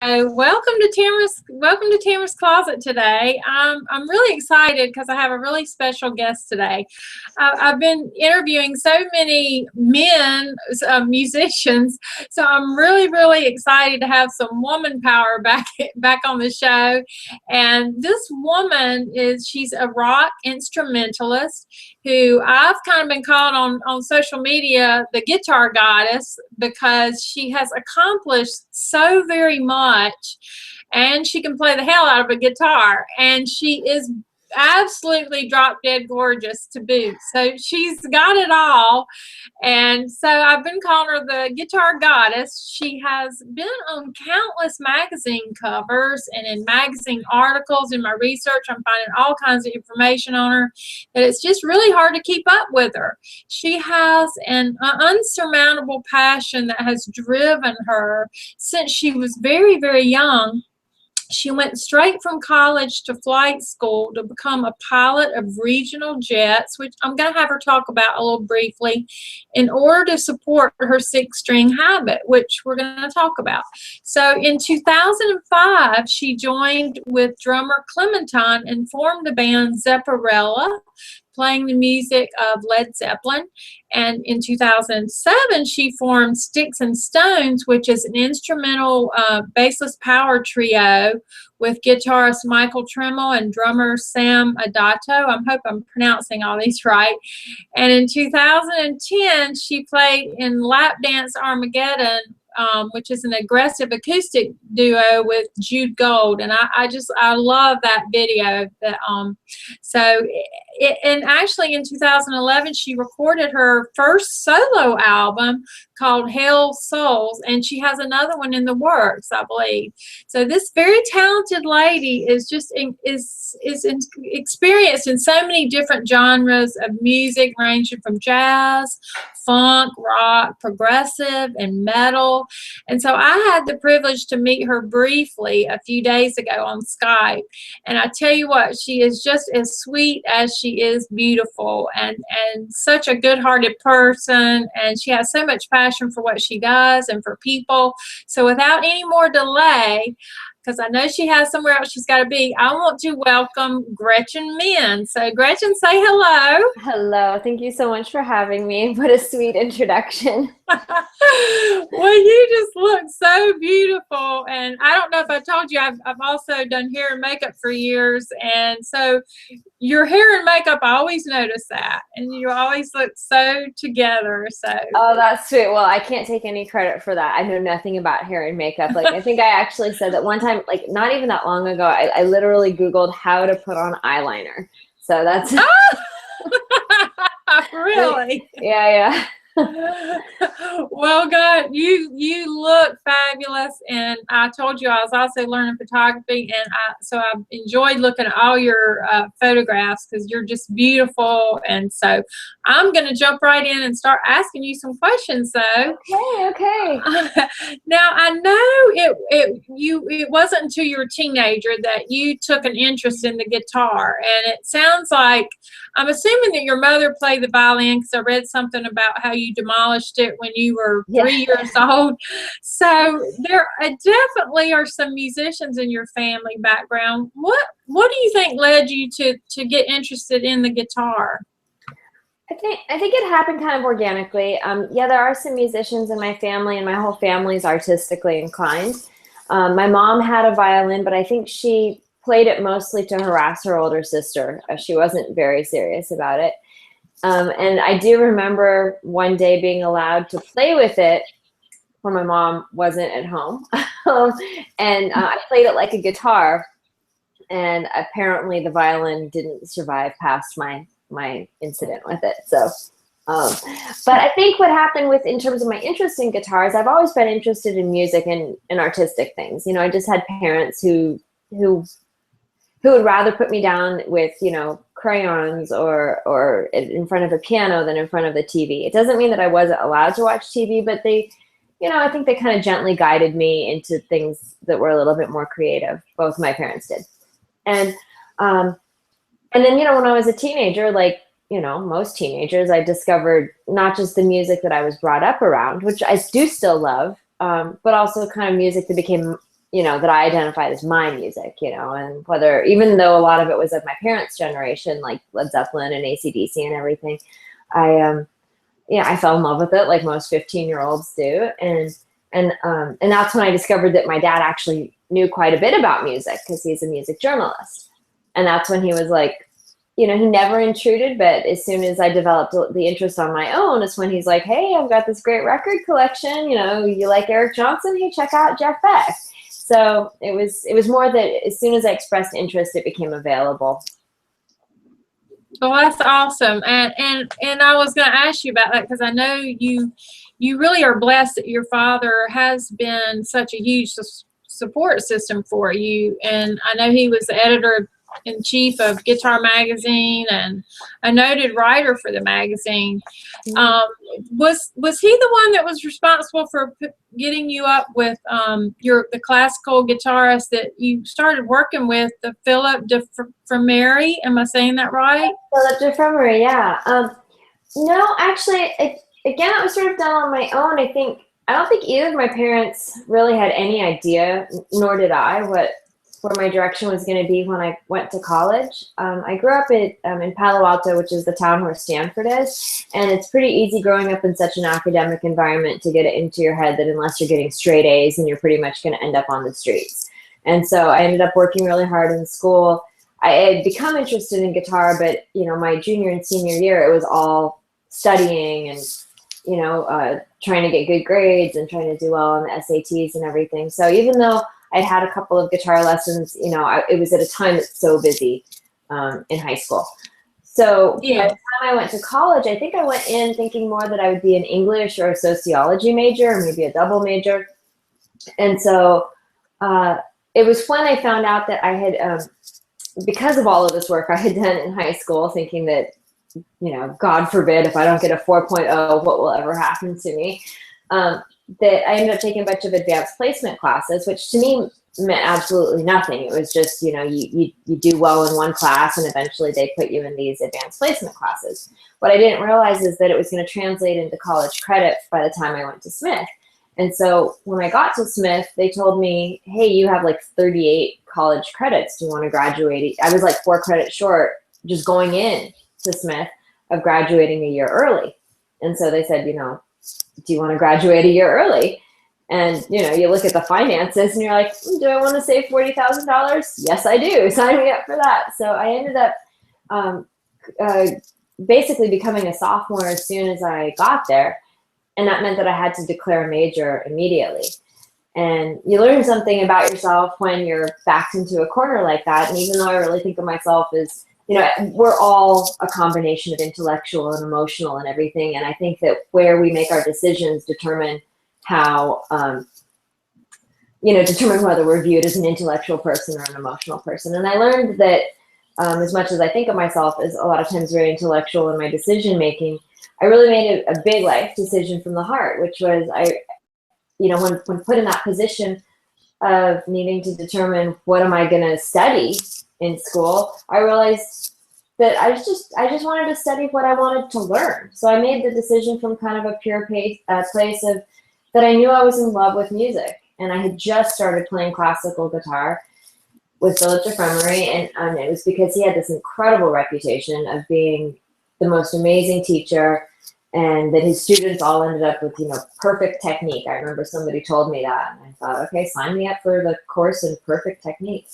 Welcome to Tamara's Closet today. I'm really excited because I have a really special guest today. I've been interviewing so many men, musicians, so I'm really excited to have some woman power back on the show. And this woman she's a rock instrumentalist who I've kind of been called on social media the guitar goddess because she has accomplished so very much, and she can play the hell out of a guitar, and she is absolutely drop dead gorgeous to boot. So she's got it all, and so I've been calling her the guitar goddess. She has been on countless magazine covers and in magazine articles. In my research, I'm finding all kinds of information on her that it's just really hard to keep up with her. She has an unsurmountable passion that has driven her since she was very young. She went straight from college to flight school to become a pilot of regional jets, which I'm going to have her talk about a little briefly, in order to support her six-string habit, which we're going to talk about. So in 2005, she joined with drummer Clementine and formed the band Zepparella, playing the music of Led Zeppelin. And in 2007, she formed Sticks and Stones, which is an instrumental bassless power trio with guitarist Michael Tremmel and drummer Sam Adato. I hope I'm pronouncing all these right. And in 2010, she played in Lap Dance Armageddon, which is an aggressive acoustic duo with Jude Gold, and I love that video. And actually in 2011 she recorded her first solo album called Hale Souls, and she has another one in the works, I believe. So this very talented lady is just experienced in so many different genres of music, ranging from jazz, funk, rock, progressive, and metal. And so I had the privilege to meet her briefly a few days ago on Skype. And I tell you what, she is just as sweet as she is beautiful, and such a good-hearted person. And she has so much passion for what she does and for people. So without any more delay, because I know she has somewhere else she's got to be, I want to welcome Gretchen Menn. So Gretchen, say hello. Hello. Thank you so much for having me. What a sweet introduction. Well, you just look so beautiful. And I don't know if I told you, I've also done hair and makeup for years. And so your hair and makeup, I always notice that. And you always look so together. So. Oh, that's sweet. Well, I can't take any credit for that. I know nothing about hair and makeup. Like, I think I actually said that one time, like not even that long ago, I literally Googled how to put on eyeliner. So that's. Really? Yeah. Well, God, you look fabulous, and I told you I was also learning photography, and so I enjoyed looking at all your photographs because you're just beautiful. And so I'm going to jump right in and start asking you some questions, though. Okay. Now I know it wasn't until you were a teenager that you took an interest in the guitar, and it sounds like, I'm assuming that your mother played the violin because I read something about how you demolished it when you were 3 years old. So there definitely are some musicians in your family background. What do you think led you to get interested in the guitar? I think it happened kind of organically. Yeah, there are some musicians in my family, and my whole family is artistically inclined. My mom had a violin, but I think she played it mostly to harass her older sister. She wasn't very serious about it. And I do remember one day being allowed to play with it when my mom wasn't at home. And I played it like a guitar, and apparently the violin didn't survive past my incident with it. So, but I think what happened in terms of my interest in guitars, I've always been interested in music and artistic things. You know, I just had parents who would rather put me down with, crayons or in front of a piano than in front of the TV. It doesn't mean that I wasn't allowed to watch TV, but they, I think they kind of gently guided me into things that were a little bit more creative. Both my parents did. And then, when I was a teenager, like, most teenagers, I discovered not just the music that I was brought up around, which I do still love, but also kind of music that became that I identified as my music, and whether, even though a lot of it was of my parents' generation, like Led Zeppelin and AC/DC and everything, I fell in love with it like most 15-year-olds do. And that's when I discovered that my dad actually knew quite a bit about music because he's a music journalist. And that's when he was like, he never intruded, but as soon as I developed the interest on my own is when he's like, hey, I've got this great record collection. You like Eric Johnson? Hey, check out Jeff Beck. So it was more that as soon as I expressed interest, it became available. Well, that's awesome. And I was going to ask you about that because I know you really are blessed that your father has been such a huge support system for you. And I know he was the editor-in-chief of Guitar Magazine and a noted writer for the magazine. Was he the one that was responsible for getting you up with the classical guitarist that you started working with, the Philip de Framery? Am I saying that right? Philip de Framery, yeah. No, actually, again, it was sort of done on my own. I don't think either of my parents really had any idea, nor did I, where my direction was going to be when I went to college. I grew up in Palo Alto, which is the town where Stanford is, and it's pretty easy growing up in such an academic environment to get it into your head that unless you're getting straight A's, and you're pretty much going to end up on the streets. And so I ended up working really hard in school. I had become interested in guitar, but my junior and senior year, it was all studying and trying to get good grades and trying to do well on the SATs and everything. So even though I'd had a couple of guitar lessons, it was at a time that's so busy in high school. So by the time I went to college, I think I went in thinking more that I would be an English or a sociology major, or maybe a double major. And so it was when I found out that I had, because of all of this work I had done in high school, thinking that, God forbid, if I don't get a 4.0, what will ever happen to me? That I ended up taking a bunch of advanced placement classes, which to me meant absolutely nothing. It was just, you do well in one class and eventually they put you in these advanced placement classes. What I didn't realize is that it was going to translate into college credit by the time I went to Smith. And so when I got to Smith, they told me, hey, you have like 38 college credits. Do you want to graduate? I was like 4 credits short just going in to Smith of graduating a year early. And so they said, do you want to graduate a year early? And, you look at the finances and you're like, do I want to save $40,000? Yes, I do. Sign me up for that. So I ended up basically becoming a sophomore as soon as I got there. And that meant that I had to declare a major immediately. And you learn something about yourself when you're backed into a corner like that. And even though I really think of myself as, we're all a combination of intellectual and emotional and everything. And I think that where we make our decisions determine how, determine whether we're viewed as an intellectual person or an emotional person. And I learned that as much as I think of myself as a lot of times very intellectual in my decision making, I really made a big life decision from the heart, which was when put in that position of needing to determine what am I going to study in school, I realized that I just wanted to study what I wanted to learn. So I made the decision from kind of a pure place of that I knew I was in love with music, and I had just started playing classical guitar with Philip de Framery, and it was because he had this incredible reputation of being the most amazing teacher, and that his students all ended up with, perfect technique. I remember somebody told me that, and I thought, okay, sign me up for the course in perfect technique.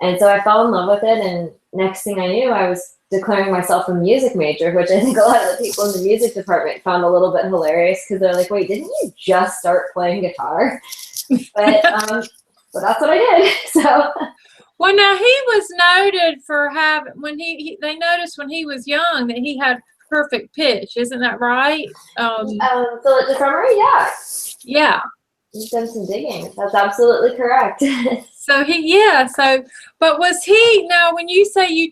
And so I fell in love with it, and next thing I knew, I was declaring myself a music major, which I think a lot of the people in the music department found a little bit hilarious because they're like, wait, didn't you just start playing guitar? But that's what I did. So. Well, now he was noted for having, they noticed when he was young that he had perfect pitch. Isn't that right? Philip de Framery, yeah. Yeah. You've done some digging. That's absolutely correct. But was he, now when you say you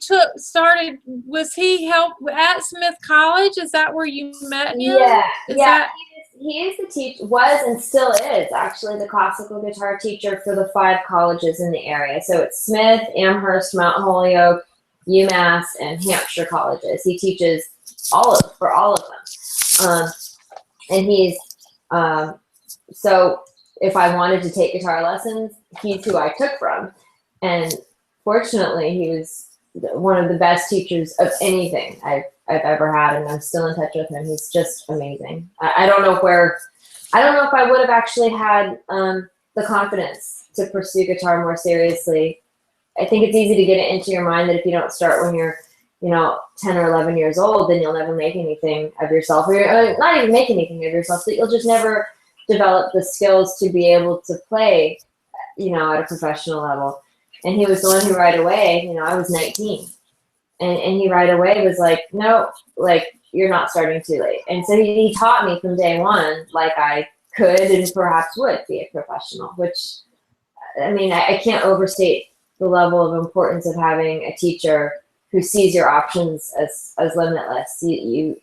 was he helped at Smith College? Is that where you met him? Yeah. He is the teacher, was and still is actually the classical guitar teacher for the 5 colleges in the area. So it's Smith, Amherst, Mount Holyoke, UMass, and Hampshire colleges. He teaches for all of them. And he's, so if I wanted to take guitar lessons, he's who I took from. And fortunately, he was one of the best teachers of anything I've ever had, and I'm still in touch with him. He's just amazing. I don't know if I would have actually had the confidence to pursue guitar more seriously. I think it's easy to get it into your mind that if you don't start when you're, 10 or 11 years old, then you'll never make anything of yourself, or not even make anything of yourself, that you'll just never develop the skills to be able to play, at a professional level. And he was the one who right away, I was 19, and he right away was like, no, like, you're not starting too late. And so he taught me from day one, like I could and perhaps would be a professional, which, I mean, I can't overstate the level of importance of having a teacher who sees your options as limitless. It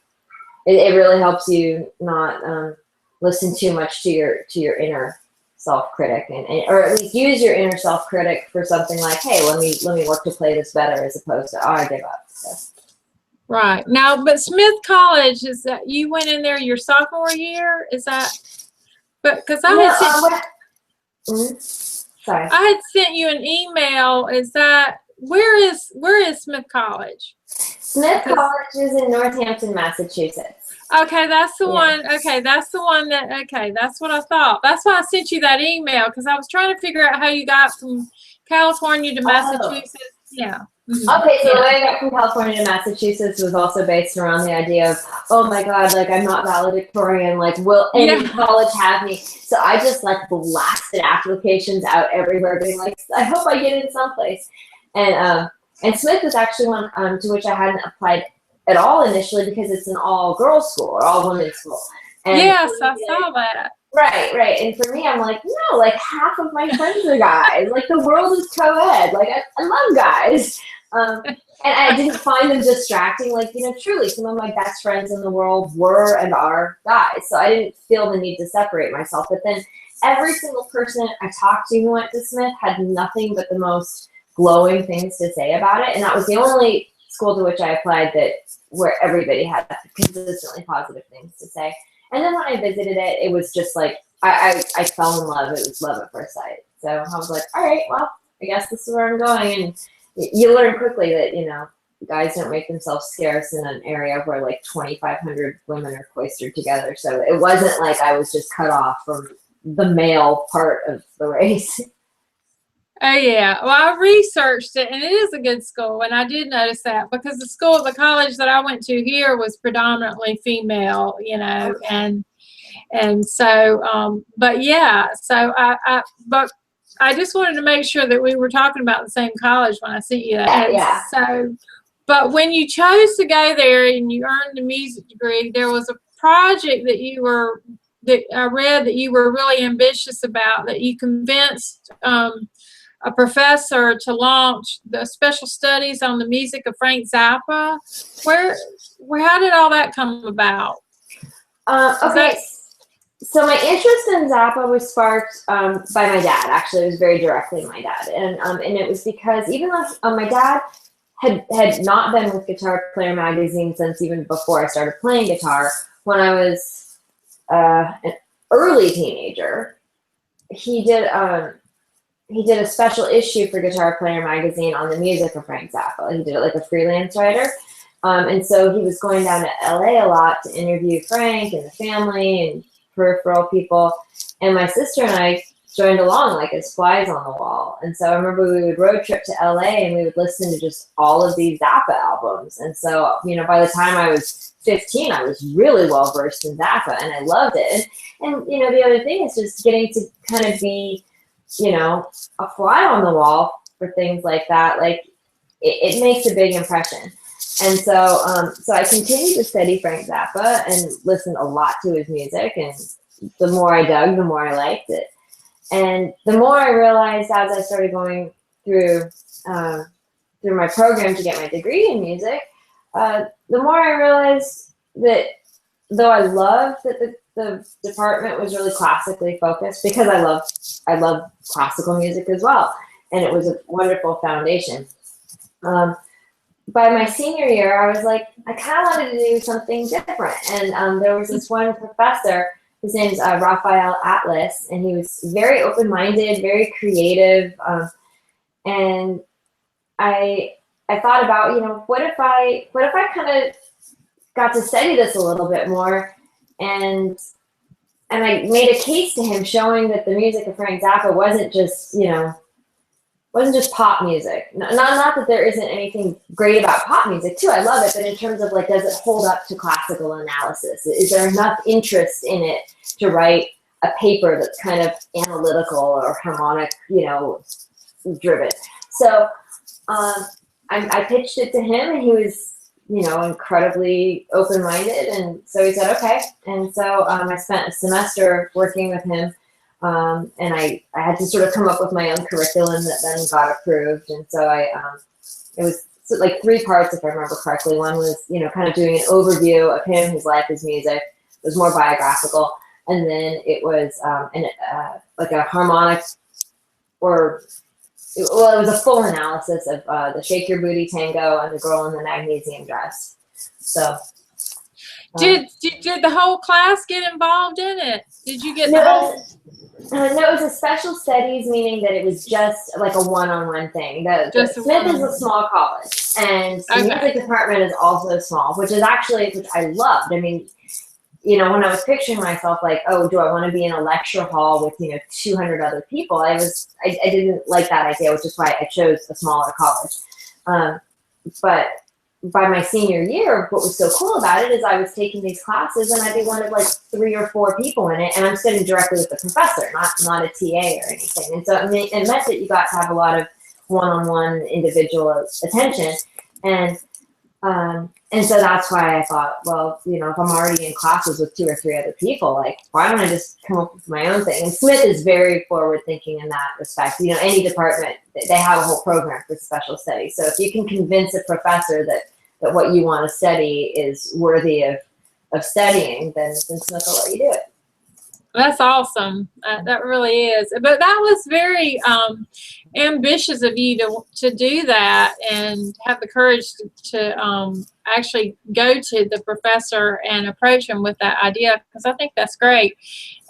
really helps you not listen too much to your inner self-critic, and or at least use your inner self-critic for something like, hey, let me work to play this better, as opposed to, oh, I give up. So. Right. Now, but Smith College, is that you went in there your sophomore year? Is that, but because I had sorry, I had sent you an email. Is that, where is Smith College? Smith College is in Northampton, Massachusetts. Okay, that's the one. Okay, that's the one that's what I thought. That's why I sent you that email, because I was trying to figure out how you got from California to Massachusetts. Yeah. Mm-hmm. Okay, so the way I got from California to Massachusetts was also based around the idea of, oh my God, like, I'm not valedictorian, like, will any college have me? So I just like blasted applications out everywhere, being like, I hope I get in someplace. And Smith was actually one to which I hadn't applied at all initially, because it's an all-girls school or all-women's school. And yes, I saw that. Right. And for me, I'm like, no, like, half of my friends are guys. Like, the world is co-ed. Like, I love guys. And I didn't find them distracting. Like, truly, some of my best friends in the world were and are guys. So I didn't feel the need to separate myself. But then every single person I talked to who went to Smith had nothing but the most glowing things to say about it. And that was the only school to which I applied where everybody had consistently positive things to say. And then when I visited it, it was just like, I fell in love. It was love at first sight. So I was like, all right, well, I guess this is where I'm going. And you learn quickly that, guys don't make themselves scarce in an area where like 2,500 women are cloistered together. So it wasn't like I was just cut off from the male part of the race. Oh, yeah. Well, I researched it, and it is a good school, and I did notice that, because the college that I went to here was predominantly female, and so, but yeah, so but I just wanted to make sure that we were talking about the same college when I sent you that. Yeah. So, but when you chose to go there and you earned a music degree, there was a project that I read that you were really ambitious about, that you convinced a professor to launch the special studies on the music of Frank Zappa. How did all that come about? Okay. So my interest in Zappa was sparked by my dad. Actually, it was very directly my dad, and it was because even though my dad had not been with Guitar Player magazine since even before I started playing guitar, when I was an early teenager, he did a special issue for Guitar Player magazine on the music of Frank Zappa. He did it like a freelance writer. And so he was going down to LA a lot to interview Frank and the family and peripheral people. And my sister and I joined along like as flies on the wall. And so I remember we would road trip to LA and we would listen to just all of these Zappa albums. And so, by the time I was 15, I was really well versed in Zappa and I loved it. And the other thing is just getting to kind of be, a fly on the wall for things like that. Like it makes a big impression. And so, so I continued to study Frank Zappa and listened a lot to his music. And the more I dug, the more I liked it. And the more I realized as I started going through my program to get my degree in music, the more I realized that though I loved that the department was really classically focused, because I love classical music as well, and it was a wonderful foundation. By my senior year, I was like, I kind of wanted to do something different, and there was this one professor His name's Raphael Atlas, and he was very open-minded, very creative, and I thought about, you know, what if I kind of got to study this a little bit more, and I made a case to him showing that the music of Frank Zappa wasn't just, you know, wasn't just pop music. Not that there isn't anything great about pop music too. I love it, but in terms of like, does it hold up to classical analysis? Is there enough interest in it to write a paper that's kind of analytical or harmonic, you know, driven? So I pitched it to him, and he was, you know, incredibly open-minded, and so he said okay. And so I spent a semester working with him. And I had to sort of come up with my own curriculum that then got approved. And so it was like 3 parts, if I remember correctly. One was, you know, kind of doing an overview of him, his life, his music. It was more biographical. And then it was like a harmonic, or, well, it was a full analysis of the Shake Your Booty Tango and the Girl in the Magnesium Dress. So. Did the whole class get involved in it? Did you get the whole? No, it was a special studies, meaning that it was just like a one-on-one thing. Smith is a small college, and the music department is also small, which I loved. I mean, you know, when I was picturing myself like, oh, do I want to be in a lecture hall with, you know, 200 other people? I didn't like that idea, which is why I chose a smaller college. But by my senior year, what was so cool about it is I was taking these classes, and I'd be one of like 3 or 4 people in it, and I'm sitting directly with the professor, not a TA or anything. And so it meant that you got to have a lot of one-on-one individual attention, and so that's why I thought, well, you know, if I'm already in classes with 2 or 3 other people, like, why don't I just come up with my own thing? And Smith is very forward-thinking in that respect. You know, any department, they have a whole program for special studies. So if you can convince a professor that what you want to study is worthy of studying, then Smith will let you do it. That's awesome. That really is. But that was very ambitious of you to do that and have the courage to actually go to the professor and approach him with that idea, because I think that's great.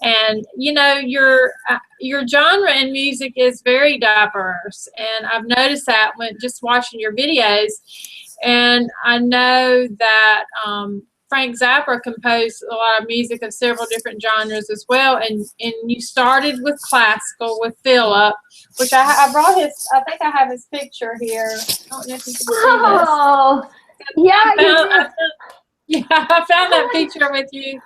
And you know, your genre in music is very diverse, and I've noticed that when just watching your videos. And I know that Frank Zappa composed a lot of music of several different genres as well. And you started with classical with Philip, which I brought his, I think I have his picture here. I don't know if you can see this. Oh, yeah, yeah, I found that picture with you.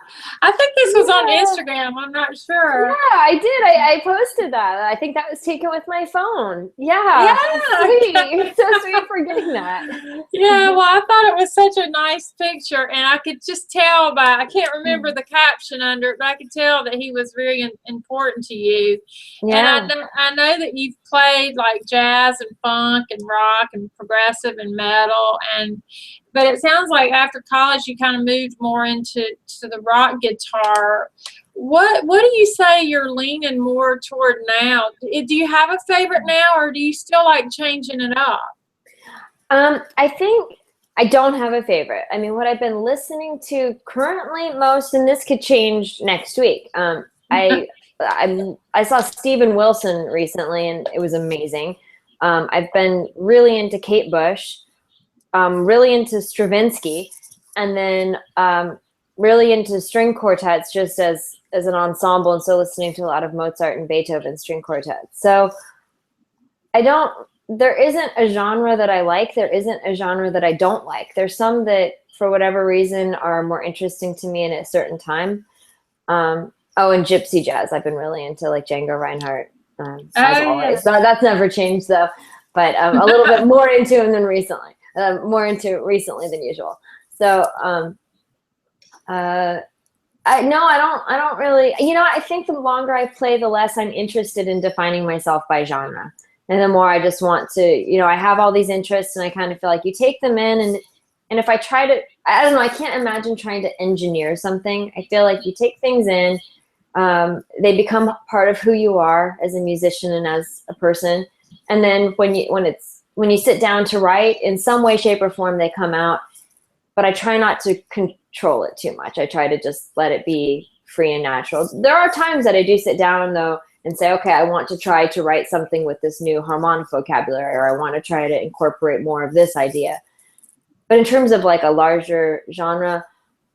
I think this was on Instagram. I'm not sure. Yeah, I did. I posted that. I think that was taken with my phone. Yeah. Sweet. So sweet for getting that. Yeah, well, I thought it was such a nice picture, and I could just tell by, I can't remember the caption under it, but I could tell that he was very important to you. Yeah. And I know that you've played like jazz and funk and rock and progressive and metal, but it sounds like after college you kind of moved more into the rock guitar. What do you say you're leaning more toward now? Do you have a favorite now, or do you still like changing it up? I think I don't have a favorite. I mean, what I've been listening to currently most, and this could change next week. I saw Steven Wilson recently, and it was amazing. I've been really into Kate Bush. Really into Stravinsky, and then really into string quartets just as an ensemble, and so listening to a lot of Mozart and Beethoven string quartets. So there isn't a genre that I like, there isn't a genre that I don't like. There's some that, for whatever reason, are more interesting to me in a certain time. And gypsy jazz. I've been really into like Django Reinhardt, as always. So that's never changed though, but a little bit more into him than recently. More into recently than usual. So I don't really, you know, I think the longer I play, the less I'm interested in defining myself by genre. And the more I just want to, you know, I have all these interests, and I kind of feel like you take them in, and if I try to, I don't know, I can't imagine trying to engineer something. I feel like you take things in, they become part of who you are as a musician and as a person. And then when you sit down to write, in some way, shape, or form, they come out. But I try not to control it too much. I try to just let it be free and natural. There are times that I do sit down though and say, okay, I want to try to write something with this new harmonic vocabulary, or I want to try to incorporate more of this idea. But in terms of like a larger genre,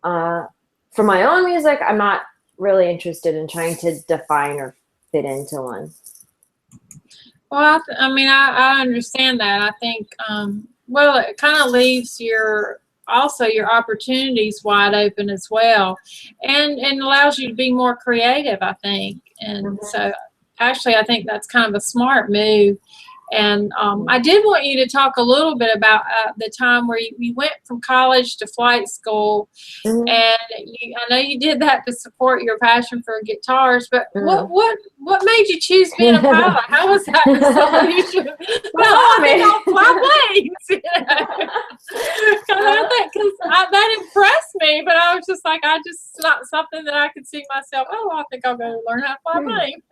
for my own music, I'm not really interested in trying to define or fit into one. Well, I mean, I understand that. I think, well, it kind of leaves your opportunities wide open as well, and allows you to be more creative, I think. And so actually, I think that's kind of a smart move. And I did want you to talk a little bit about the time where you went from college to flight school, and I know you did that to support your passion for guitars. But what made you choose being a pilot? How was that the solution? Well, I think I'll fly planes. That impressed me, but I was just like, not something that I could see myself. Oh, I think I'll go learn how to fly a plane.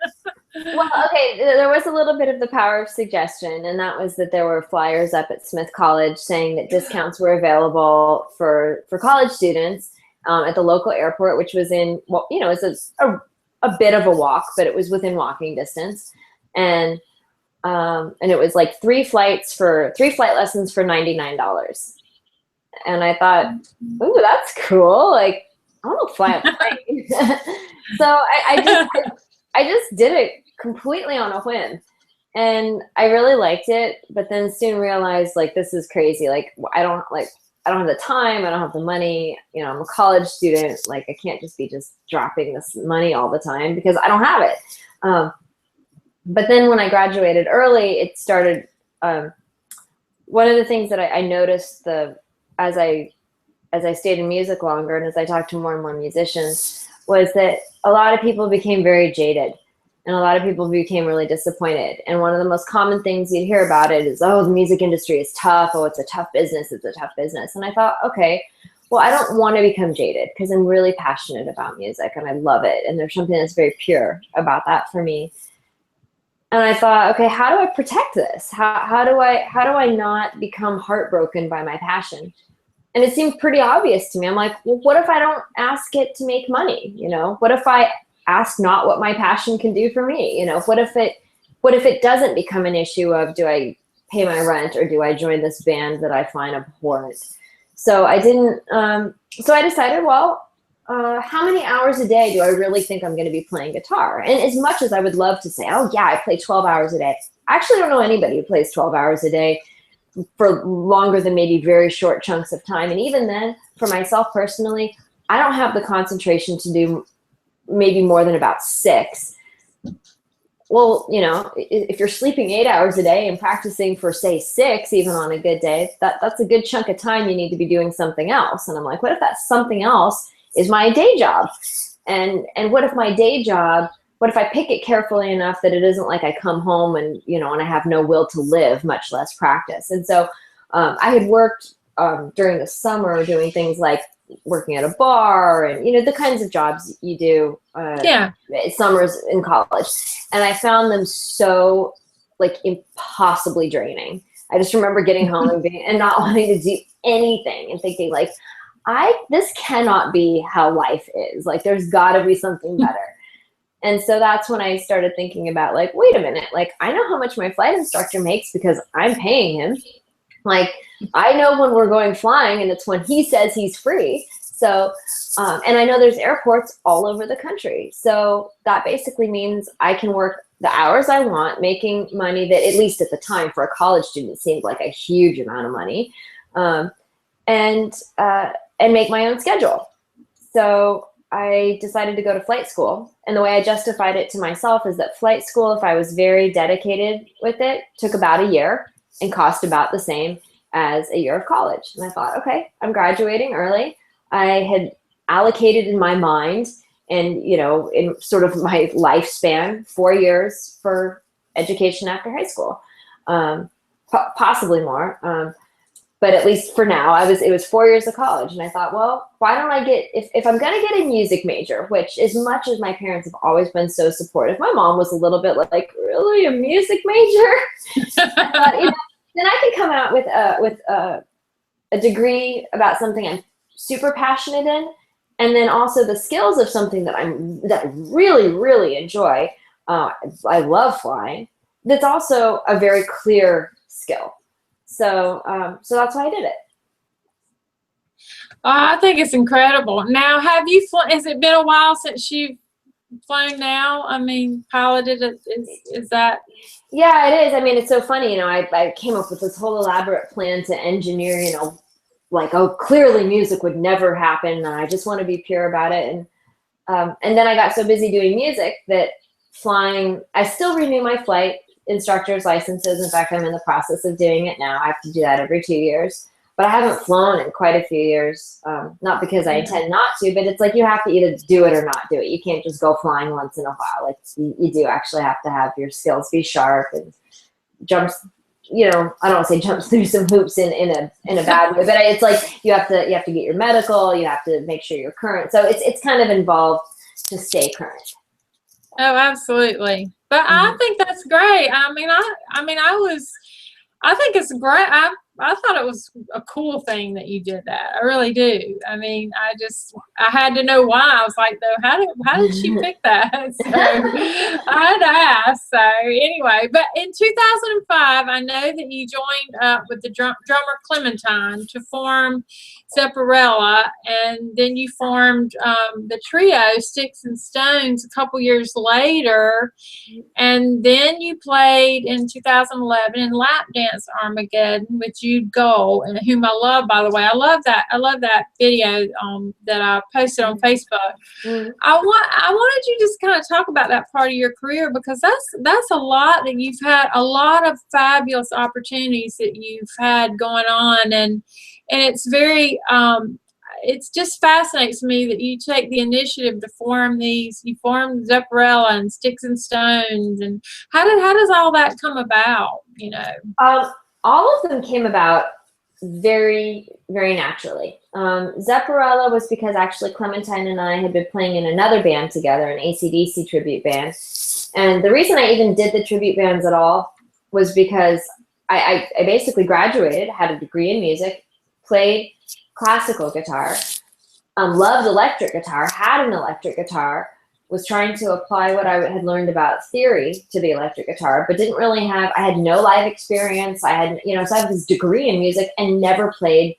Well, okay, there was a little bit of the power of suggestion, and that was that there were flyers up at Smith College saying that discounts were available for college students at the local airport, which was in, well, you know, it's a bit of a walk, but it was within walking distance, and it was like 3 flight lessons for $99, and I thought, ooh, that's cool. Like, I want to fly a plane. So I just did it completely on a whim, and I really liked it, but then soon realized, like, this is crazy. Like, I don't have the time, I don't have the money, you know, I'm a college student, like, I can't just be dropping this money all the time because I don't have it. But then when I graduated early, it started, one of the things that I noticed as I stayed in music longer and as I talked to more and more musicians, was that a lot of people became very jaded, and a lot of people became really disappointed. And one of the most common things you'd hear about it is, oh, the music industry is tough. Oh, it's a tough business. It's a tough business. And I thought, okay, well, I don't want to become jaded because I'm really passionate about music and I love it. And there's something that's very pure about that for me. And I thought, okay, how do I protect this? How do I not become heartbroken by my passion? And it seemed pretty obvious to me. I'm like, well, what if I don't ask it to make money? You know, what if I ask not what my passion can do for me? You know, what if it doesn't become an issue of, do I pay my rent or do I join this band that I find abhorrent? So I didn't, so I decided, well, how many hours a day do I really think I'm going to be playing guitar? And as much as I would love to say, oh yeah, I play 12 hours a day, I actually don't know anybody who plays 12 hours a day for longer than maybe very short chunks of time. And even then, for myself personally, I don't have the concentration to do maybe more than about 6. Well, you know, if you're sleeping 8 hours a day and practicing for, say, 6, even on a good day, that's a good chunk of time you need to be doing something else. And I'm like, what if that something else is my day job? And what if my day job, what if I pick it carefully enough that it isn't like I come home and, you know, and I have no will to live, much less practice? And so I had worked during the summer doing things like working at a bar and, you know, the kinds of jobs you do summers in college. And I found them so, like, impossibly draining. I just remember getting home and not wanting to do anything and thinking, like, this cannot be how life is. Like, there's got to be something better. And so that's when I started thinking about, like, wait a minute, like, I know how much my flight instructor makes because I'm paying him. Like, I know when we're going flying, and it's when he says he's free. So, and I know there's airports all over the country. So that basically means I can work the hours I want, making money that, at least at the time, for a college student seemed like a huge amount of money, and make my own schedule. So I decided to go to flight school. And the way I justified it to myself is that flight school, if I was very dedicated with it, took about a year and cost about the same as a year of college. And I thought, okay, I'm graduating early. I had allocated in my mind and, you know, in sort of my lifespan, 4 years for education after high school, possibly more. But at least for now, it was 4 years of college. And I thought, well, why don't I if I'm going to get a music major, which, as much as my parents have always been so supportive, my mom was a little bit like, really, a music major? I thought, you know, then I can come out with a degree about something I'm super passionate in, And then also the skills of something that I really, really enjoy. I love flying. That's also a very clear skill. So, so that's why I did it. I think it's incredible. Now, have you flown? Has it been a while since you've flown now? I mean, piloted it. Is that? Yeah, it is. I mean, it's so funny. You know, I came up with this whole elaborate plan to engineer, you know, like, oh, clearly music would never happen. And I just want to be pure about it. And then I got so busy doing music that flying, I still renew my flight instructor's licenses. In fact, I'm in the process of doing it now. I have to do that every 2 years. But I haven't flown in quite a few years, not because I intend not to, but it's like you have to either do it or not do it. You can't just go flying once in a while. Like you do actually have to have your skills be sharp and jumps, you know, I don't want to say jumps through some hoops in a bad way, but it's like you have to get your medical, you have to make sure you're current. So it's kind of involved to stay current. Oh, absolutely. But I think that's great. I think it's great. I thought it was a cool thing that you did that. I really do. I mean, I had to know why. I was like, though, how did she pick that? So I had to ask. So anyway, but in 2005, I know that you joined up with the drummer Clementine to form Zepparella, and then you formed the trio Sticks and Stones a couple years later, and then you played in 2011 in Lap Dance Armageddon with Jude Gold, and whom I love, by the way. I love that video that I posted on Facebook. I wanted you to just kind of talk about that part of your career, because that's a lot that you've had, a lot of fabulous opportunities that you've had going on, and it's very it's just fascinates me that you take the initiative to form these. You formed Zepparella and Sticks and Stones, and how does all that come about? You know, all of them came about very, very naturally. Zepparella was because actually Clementine and I had been playing in another band together, an AC/DC tribute band, and the reason I even did the tribute bands at all was because I basically graduated, had a degree in music, played classical guitar, loved electric guitar, had an electric guitar, was trying to apply what I had learned about theory to the electric guitar, but didn't really have, I had no live experience. I had, you know, so I have this degree in music and never played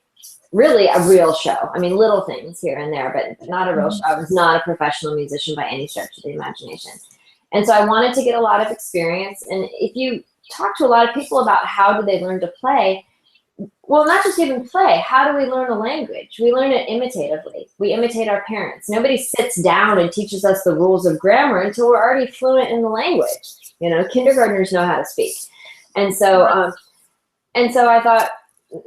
really a real show. I mean, little things here and there, but not a real show. I was not a professional musician by any stretch of the imagination. And so I wanted to get a lot of experience. And if you talk to a lot of people about how do they learn to play, well, not just even play. How do we learn a language? We learn it imitatively. We imitate our parents. Nobody sits down and teaches us the rules of grammar until we're already fluent in the language. You know, kindergartners know how to speak. And so, I thought,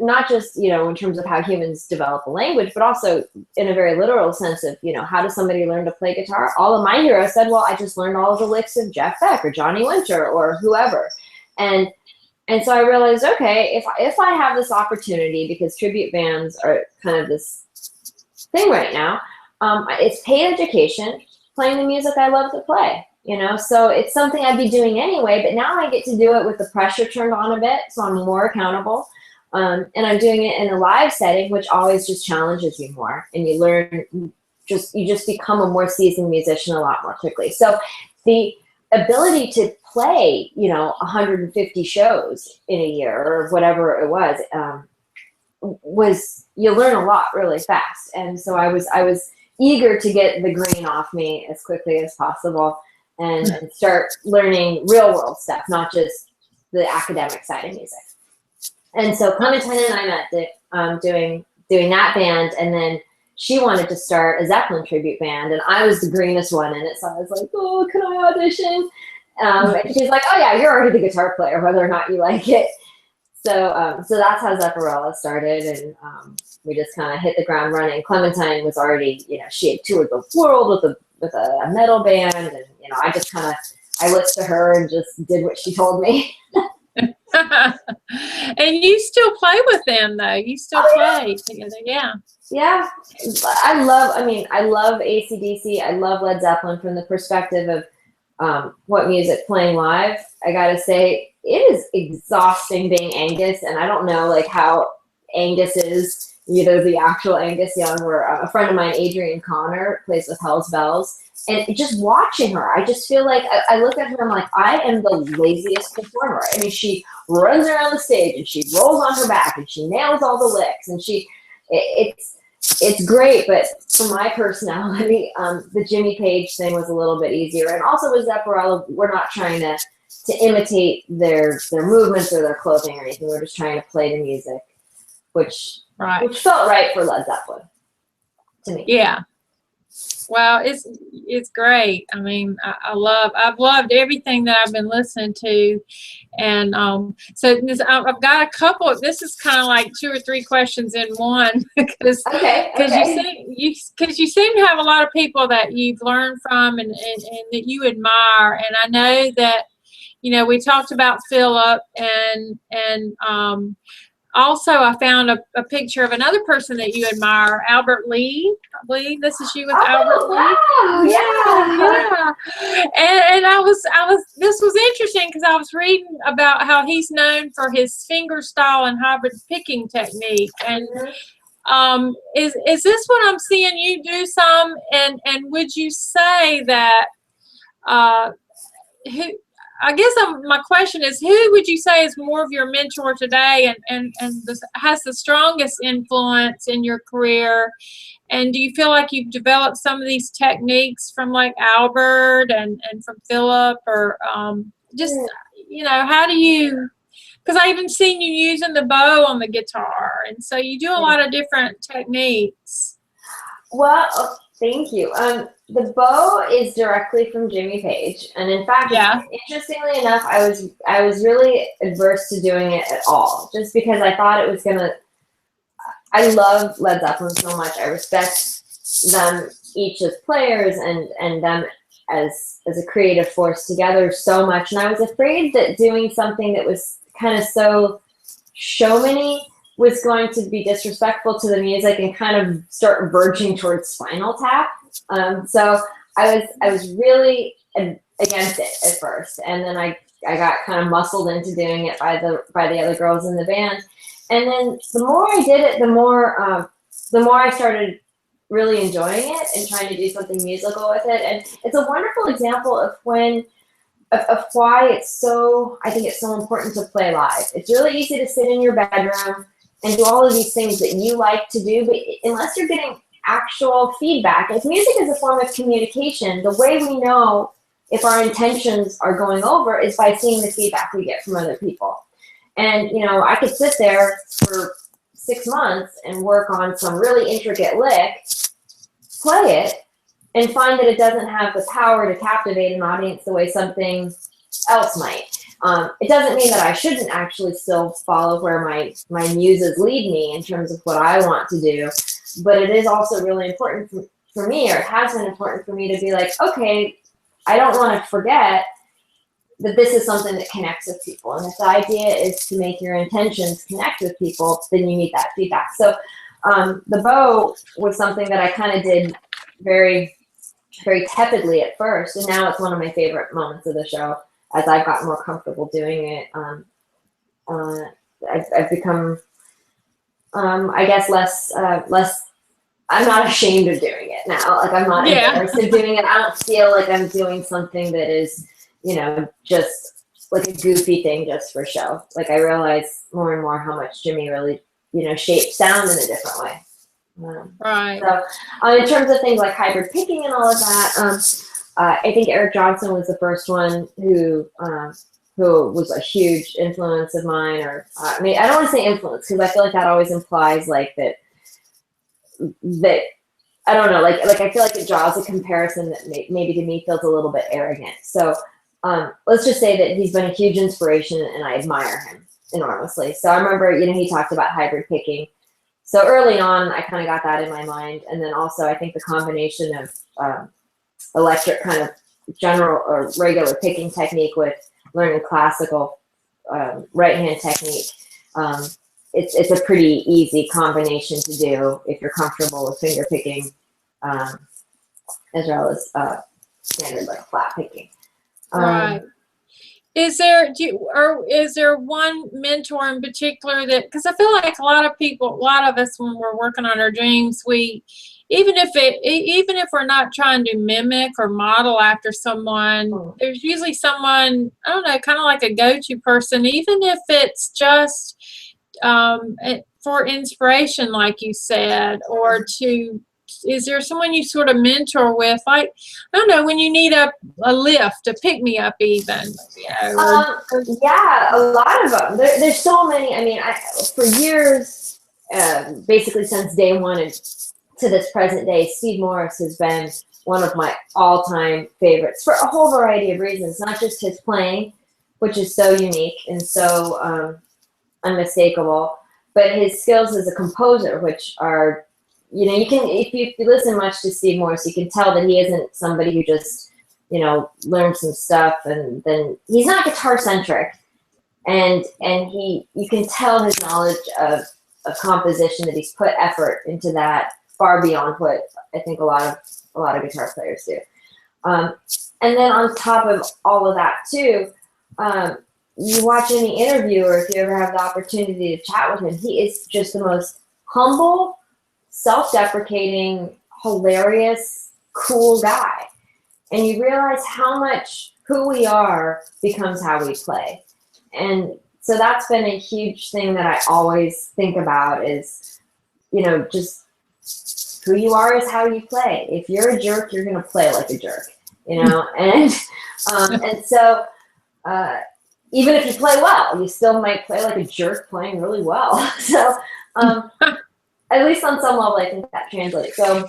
not just, you know, in terms of how humans develop a language, but also in a very literal sense of, you know, how does somebody learn to play guitar? All of my heroes said, well, I just learned all of the licks of Jeff Beck or Johnny Winter or whoever. And so I realized, okay, if I have this opportunity, because tribute bands are kind of this thing right now, it's paid education, playing the music I love to play, you know, so it's something I'd be doing anyway, but now I get to do it with the pressure turned on a bit, so I'm more accountable, and I'm doing it in a live setting, which always just challenges you more, and you learn, you just become a more seasoned musician a lot more quickly. So the ability to play, you know, 150 shows in a year or whatever it was you learn a lot really fast. And so I was eager to get the grain off me as quickly as possible and start learning real world stuff, not just the academic side of music. And so Clementine and I met doing that band, and then she wanted to start a Zeppelin tribute band, and I was the greenest one in it, so I was like, oh, can I audition? And she's like, oh yeah, you're already the guitar player, whether or not you like it. So that's how Zepparella started, and we just kind of hit the ground running. Clementine was already, you know, she had toured the world with a metal band, and you know, I listened to her and just did what she told me. And you still play with them though. You still play together, yeah. Yeah, I love AC/DC. I love Led Zeppelin from the perspective of what music playing live. I gotta say, it is exhausting being Angus, and I don't know like how Angus is either the actual Angus Young or a friend of mine, Adrienne Connor, plays with Hale Souls. And just watching her, I just feel like I look at her, I'm like, I am the laziest performer. I mean, she runs around the stage and she rolls on her back and she nails all the licks and it's great. But for my personality, the Jimmy Page thing was a little bit easier. And also with Zepparella, we're not trying to imitate their movements or their clothing or anything. We're just trying to play the music, which felt right for Led Zeppelin to me. Yeah. Well, it's great. I mean, I've loved everything that I've been listening to, and so I've got a couple. This is kind of like 2 or 3 questions in one because you seem to have a lot of people that you've learned from and that you admire, and I know that we talked about Philip and also, I found a picture of another person that you admire, Albert Lee. I believe this is you with Albert Lee. Wow, yeah. And this was interesting because I was reading about how he's known for his finger style and hybrid picking technique. And is this what I'm seeing you do some? And would you say that I guess my question is, who would you say is more of your mentor today and has the strongest influence in your career? And do you feel like you've developed some of these techniques from like Albert and from Philip, or just, how do you, because I even seen you using the bow on the guitar. And so you do a lot of different techniques. Well, thank you. The bow is directly from Jimmy Page, and in fact, interestingly enough, I was really adverse to doing it at all, just because I thought it was gonna. I love Led Zeppelin so much. I respect them each as players and them as a creative force together so much, and I was afraid that doing something that was kind of so showmany was going to be disrespectful to the music and kind of start verging towards Spinal Tap. So I was really against it at first, and then I got kind of muscled into doing it by the other girls in the band. And then the more I did it, the more I started really enjoying it and trying to do something musical with it. And it's a wonderful example of why I think it's so important to play live. It's really easy to sit in your bedroom and do all of these things that you like to do, but unless you're getting actual feedback, if music is a form of communication, the way we know if our intentions are going over is by seeing the feedback we get from other people. And, I could sit there for 6 months and work on some really intricate lick, play it, and find that it doesn't have the power to captivate an audience the way something else might. It doesn't mean that I shouldn't actually still follow where my muses lead me in terms of what I want to do, but it is also really important for me, or it has been important for me to be like, okay, I don't want to forget that this is something that connects with people. And if the idea is to make your intentions connect with people, then you need that feedback. So the bow was something that I kind of did very, very tepidly at first, and now it's one of my favorite moments of the show. As I've gotten more comfortable doing it, I've become, I guess, less. I'm not ashamed of doing it now. Like, I'm not embarrassed of doing it. I don't feel like I'm doing something that is, just like a goofy thing just for show. Like, I realize more and more how much Jimmy really, shaped sound in a different way. Right. So, in terms of things like hybrid picking and all of that, I think Eric Johnson was the first one who was a huge influence of mine. Or I don't want to say influence, because I feel like that always implies like that I don't know, like I feel like it draws a comparison that maybe to me feels a little bit arrogant. So let's just say that he's been a huge inspiration, and I admire him enormously. So I remember, he talked about hybrid picking. So early on, I kind of got that in my mind, and then also I think the combination of electric kind of general or regular picking technique with learning classical right hand technique. It's a pretty easy combination to do if you're comfortable with finger picking, as well as standard like flat picking. Right. Is there or is there one mentor in particular that, because I feel like a lot of us when we're working on our dreams, we even if we're not trying to mimic or model after someone, there's usually someone, I don't know, kind of like a go-to person, even if it's just for inspiration, like you said, or to. Is there someone you sort of mentor with, like, I don't know, when you need a lift, a pick-me-up even? Yeah, a lot of them. There's so many. I mean, for years, basically since day one and to this present day, Steve Morse has been one of my all-time favorites for a whole variety of reasons, not just his playing, which is so unique and so unmistakable, but his skills as a composer, which are, you know, you can, if you listen much to Steve Morse, you can tell that he isn't somebody who just, you know, learned some stuff and then he's not guitar centric, and you can tell his knowledge of composition, that he's put effort into that far beyond what I think a lot of guitar players do. And then on top of all of that too, you watch any interview or if you ever have the opportunity to chat with him, he is just the most humble, self-deprecating, hilarious, cool guy. And you realize how much who we are becomes how we play. And so that's been a huge thing that I always think about is, you know, just who you are is how you play. If you're a jerk, you're going to play like a jerk, you know? And so even if you play well, you still might play like a jerk playing really well. So at least on some level, I think that translates. So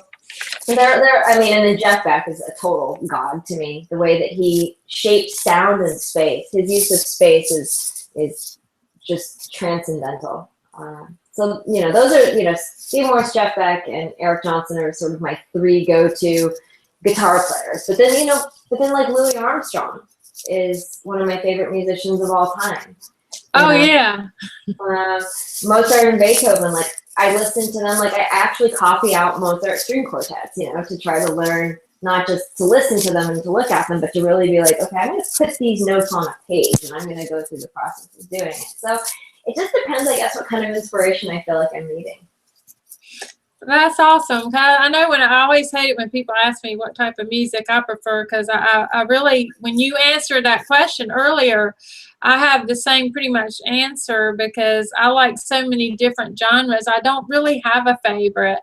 I mean, and then Jeff Beck is a total god to me. The way that he shapes sound and space, his use of space is just transcendental. So, you know, those are, you know, Steve Morse, Jeff Beck, and Eric Johnson are sort of my three go-to guitar players. But then, you know, like Louis Armstrong is one of my favorite musicians of all time. Oh, yeah. Mozart and Beethoven, like, I listen to them, like I actually copy out Mozart string quartets, you know, to try to learn, not just to listen to them and to look at them, but to really be like, okay, I'm going to put these notes on a page and I'm going to go through the process of doing it. So it just depends, I guess, what kind of inspiration I feel like I'm needing. That's awesome. I know I always hate it when people ask me what type of music I prefer, because I really, when you answered that question earlier, I have the same pretty much answer, because I like so many different genres. I don't really have a favorite.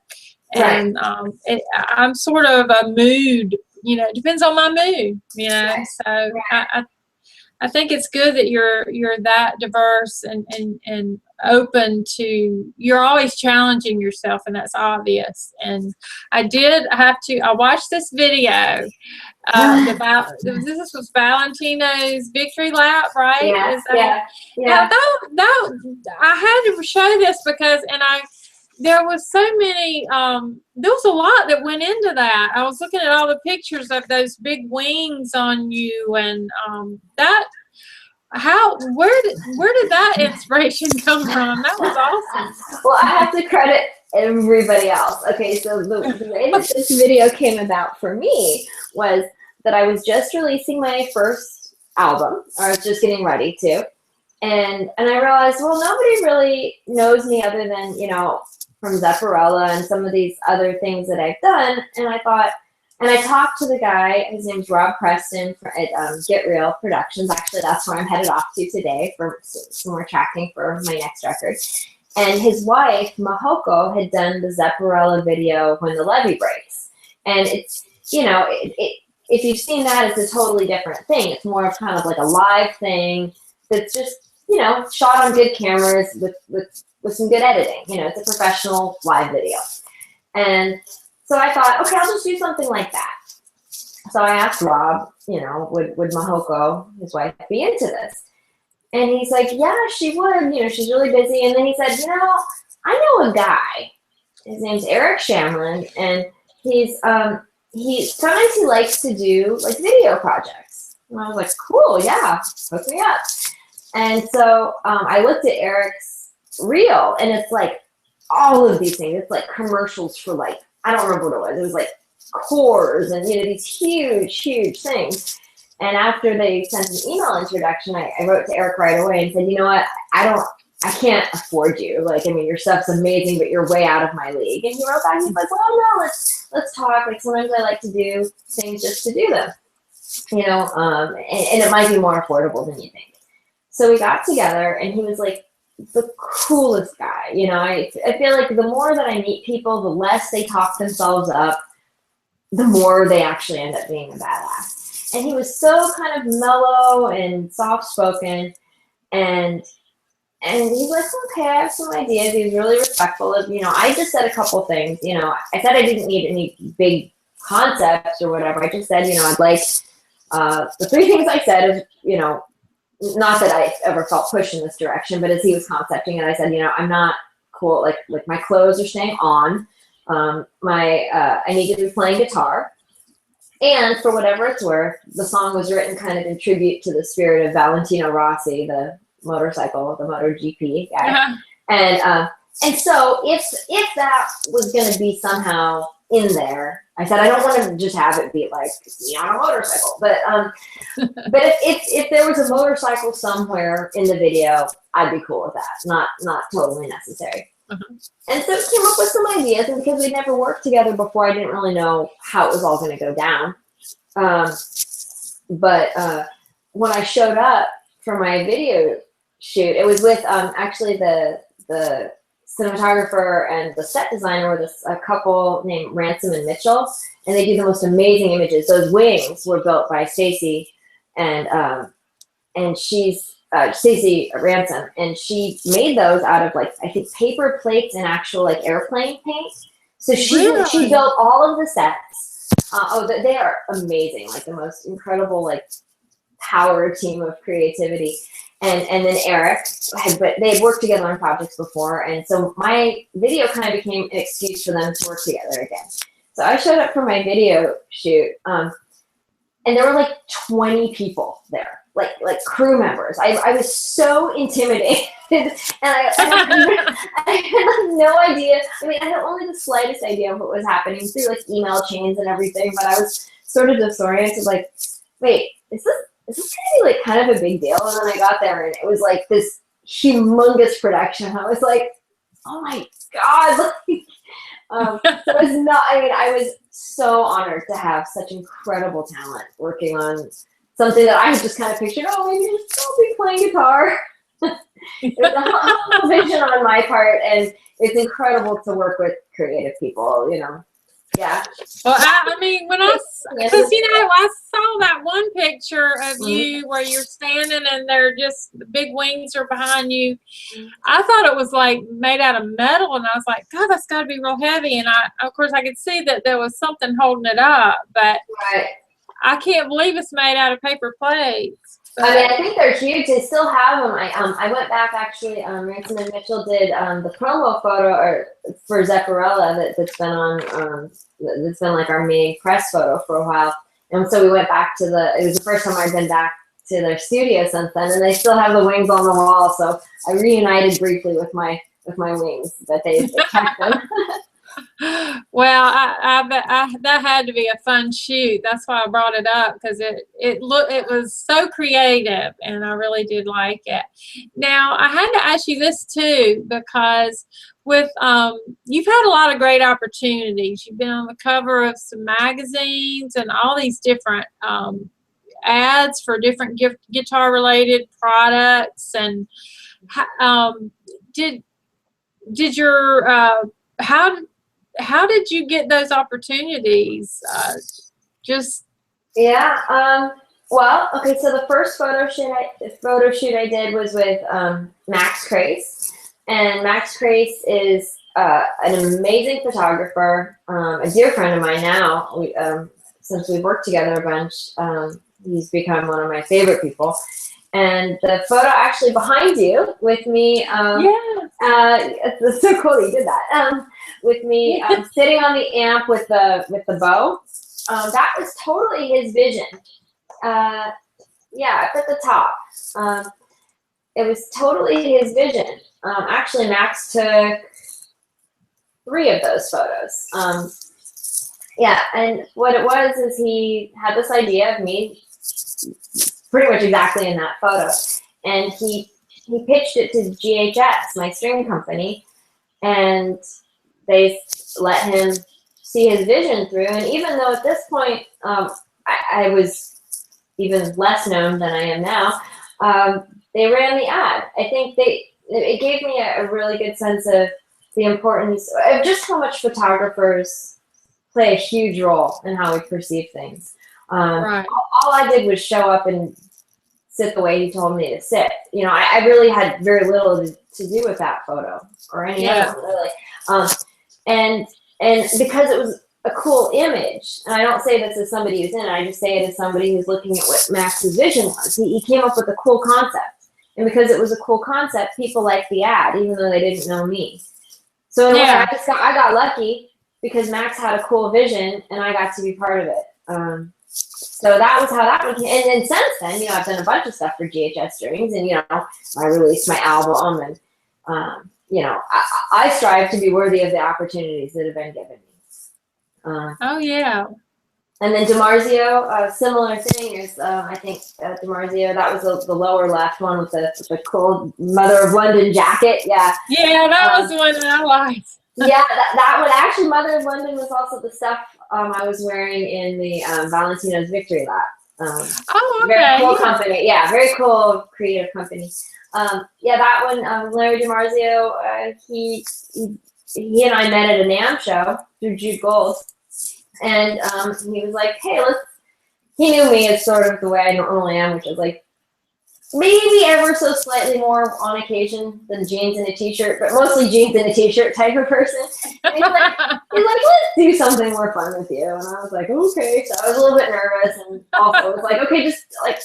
And I'm sort of a mood, you know, it depends on my mood, you know. Right. So right. I think it's good that you're that diverse and open to, you're always challenging yourself, and that's obvious. And I watched this video about, this was Valentino's victory lap, right? Yeah. Now, I had to show this because, there was so many, there was a lot that went into that. I was looking at all the pictures of those big wings on you, and where did that inspiration come from? That was awesome. Well, I have to credit everybody else. Okay, so the way that this video came about for me was that I was just releasing my first album, or I was just getting ready to, and I realized, well, nobody really knows me other than, you know, from Zepparella and some of these other things that I've done. And I thought, and I talked to the guy, his name's Rob Preston at Get Real Productions. Actually, that's where I'm headed off to today for some more tracking for my next record. And his wife, Mahoko, had done the Zepparella video, When the Levee Breaks. And it's, you know, if you've seen that, it's a totally different thing. It's more of kind of like a live thing that's just, you know, shot on good cameras with some good editing. You know, it's a professional live video. And so I thought, okay, I'll just do something like that. So I asked Rob, you know, would Mahoko, his wife, be into this? And he's like, yeah, she would. You know, she's really busy. And then he said, you know, I know a guy. His name's Eric Shamlin, and sometimes he likes to do like video projects. And I was like, cool, yeah, hook me up. And so I looked at Eric's reel, and it's like all of these things. It's like commercials for, like, I don't remember what it was. It was like Coors and, you know, these huge, huge things. And after they sent an email introduction, I wrote to Eric right away and said, you know what, I can't afford you. Like, I mean, your stuff's amazing, but you're way out of my league. And he wrote back, he's like, well, no, let's talk. Like, sometimes I like to do things just to do them, you know, and it might be more affordable than you think. So we got together, and he was like the coolest guy. You know, I feel like the more that I meet people, the less they talk themselves up, the more they actually end up being a badass. And he was so kind of mellow and soft-spoken, and he's like, okay, I have some ideas. He was really respectful of, you know, I just said a couple things. You know, I said I didn't need any big concepts or whatever. I just said, you know, I'd like, the three things I said is, you know, not that I ever felt pushed in this direction, but as he was concepting it, I said, you know, I'm not cool. Like my clothes are staying on. I need to be playing guitar. And for whatever it's worth, the song was written kind of in tribute to the spirit of Valentino Rossi, the motorcycle, the MotoGP guy. Yeah. And so if that was going to be somehow in there, I said, I don't want to just have it be like me on a motorcycle, but if there was a motorcycle somewhere in the video, I'd be cool with that. Not totally necessary. Uh-huh. And so it came up with some ideas, and because we'd never worked together before, I didn't really know how it was all going to go down. But when I showed up for my video shoot, it was with actually the cinematographer and the set designer were a couple named Ransom and Mitchell, and they do the most amazing images. Those wings were built by Stacy, and she's Stacy Ransom, and she made those out of, like, I think paper plates and actual like airplane paint. So she built all of the sets. They are amazing, like the most incredible, like, power team of creativity. And then Eric but they had worked together on projects before, and so my video kind of became an excuse for them to work together again. So I showed up for my video shoot, and there were like 20 people there, like crew members. I was so intimidated, and I had no idea. I mean, I had only the slightest idea of what was happening through like email chains and everything, but I was sort of disoriented, like, wait, is this going to be like kind of a big deal? And then I got there, and it was like this humongous production. I was like, oh my God. So it was not, I mean, I was so honored to have such incredible talent working on something that I had just kind of pictured, oh, maybe just go be playing guitar. It was a humble vision on my part, and it's incredible to work with creative people, you know. Yeah. Well, I mean, because, you know, I saw that one picture of you where you're standing and they're just, the big wings are behind you. I thought it was like made out of metal, and I was like, God, that's got to be real heavy. And of course, I could see that there was something holding it up, but I can't believe it's made out of paper plates. I mean, I think they're huge. They still have them. I went back, actually. Ransom and Mitchell did the promo photo for Zepparella that's been on. That's been like our main press photo for a while. And so we went back to it was the first time I'd been back to their studio since then, and they still have the wings on the wall. So I reunited briefly with my wings, but they kept them. Well, I bet that had to be a fun shoot. That's why I brought it up, because it was so creative, and I really did like it. Now, I had to ask you this too, because with you've had a lot of great opportunities. You've been on the cover of some magazines and all these different ads for different guitar related products. And did your how did you get those opportunities? Well, okay, so the first photo shoot I did was with Max Crace, and Max Crace is an amazing photographer, a dear friend of mine now. Since we've worked together a bunch, he's become one of my favorite people. And the photo actually behind you with me, it's so cool that you did that. With me sitting on the amp with the bow, that was totally his vision. Up at the top. It was totally his vision. Actually, Max took 3 of those photos. And what it was is he had this idea of me pretty much exactly in that photo. And he pitched it to GHS, my string company, and they let him see his vision through. And even though at this point I was even less known than I am now, they ran the ad. I think it gave me a really good sense of the importance of just how much photographers play a huge role in how we perceive things. Right. All I did was show up and sit the way he told me to sit. You know, I really had very little to do with that photo or any other one, really. And because it was a cool image, and I don't say this as somebody who's in it, I just say it as somebody who's looking at what Max's vision was. He came up with a cool concept. And because it was a cool concept, people liked the ad, even though they didn't know me. So in a way, I got lucky because Max had a cool vision, and I got to be part of it. So that was how that one came. And then since then, you know, I've done a bunch of stuff for GHS Strings, and, you know, I released my album, and, you know, I strive to be worthy of the opportunities that have been given me. Oh, yeah. And then DiMarzio, similar thing is, I think DiMarzio, that was the lower left one with the cool Mother of London jacket. Yeah. Yeah, that was the one that I liked. Yeah, that one. Actually, Mother of London was also the stuff I was wearing in the Valentino's Victory Lap. Oh, okay. Very cool company. Yeah, very cool creative company. Yeah, that one, Larry DiMarzio, he and I met at a NAMM show through Jude Gold. And he was like, hey, he knew me as sort of the way I normally am, which is like maybe ever so slightly more on occasion than jeans and a t-shirt, but mostly jeans and a t-shirt type of person. And he's like, let's do something more fun with you. And I was like, okay. So I was a little bit nervous, and also was like, okay, just like,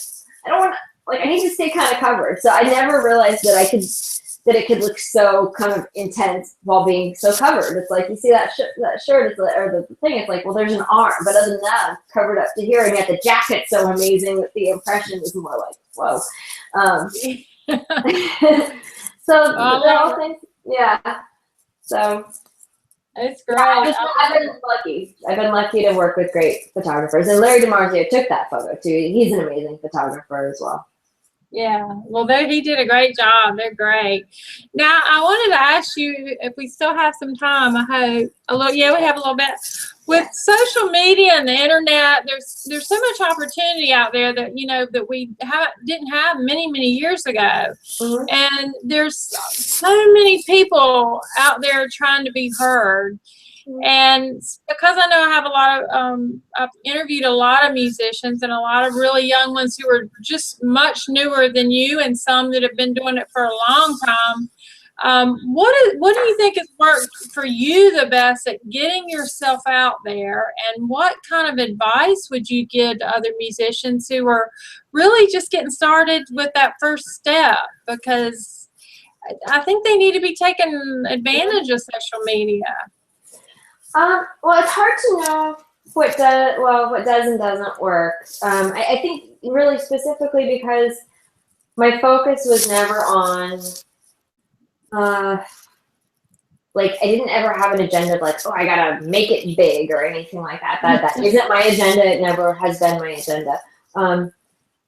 I don't want to, like, I need to stay kind of covered. So I never realized that it could look so kind of intense while being so covered. It's like, you see that shirt, or the thing, it's like, well, there's an arm, but other than that, I'm covered up to here, and yet the jacket's so amazing that the impression is more like, whoa. So the whole thing, yeah. So it's great. I've been lucky. I've been lucky to work with great photographers, and Larry DiMarzio took that photo too. He's an amazing photographer as well. Yeah, well, he did a great job. They're great. Now, I wanted to ask you, if we still have some time, I hope. We have a little bit. With social media and the internet, there's so much opportunity out there that, you know, that we didn't have many, many years ago. Mm-hmm. And there's so many people out there trying to be heard. And because I know I have a lot of, I've interviewed a lot of musicians and a lot of really young ones who are just much newer than you, and some that have been doing it for a long time. What do you think has worked for you the best at getting yourself out there? And what kind of advice would you give to other musicians who are really just getting started with that first step? Because I think they need to be taking advantage of social media. Well, it's hard to know what does and doesn't work. I think really specifically because my focus was never on, like, I didn't ever have an agenda of like, oh, I gotta make it big or anything like that. That isn't my agenda. It never has been my agenda.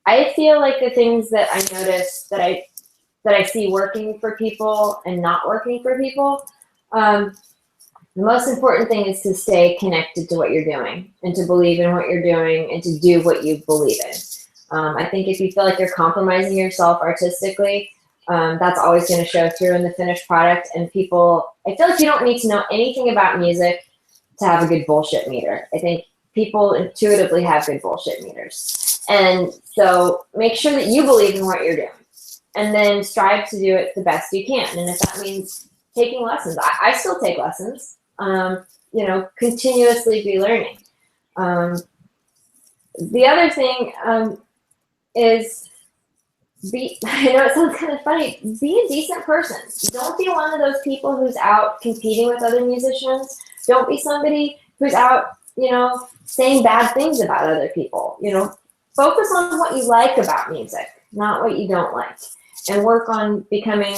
I feel like the things that I notice that I see working for people and not working for people, the most important thing is to stay connected to what you're doing and to believe in what you're doing and to do what you believe in. I think if you feel like you're compromising yourself artistically, that's always going to show through in the finished product. And I feel like you don't need to know anything about music to have a good bullshit meter. I think people intuitively have good bullshit meters. And so make sure that you believe in what you're doing, and then strive to do it the best you can. And if that means taking lessons, I still take lessons. You know, continuously be learning. The other thing is I know it sounds kind of funny, be a decent person. Don't be one of those people who's out competing with other musicians. Don't be somebody who's out, you know, saying bad things about other people. You know, focus on what you like about music, not what you don't like, and work on becoming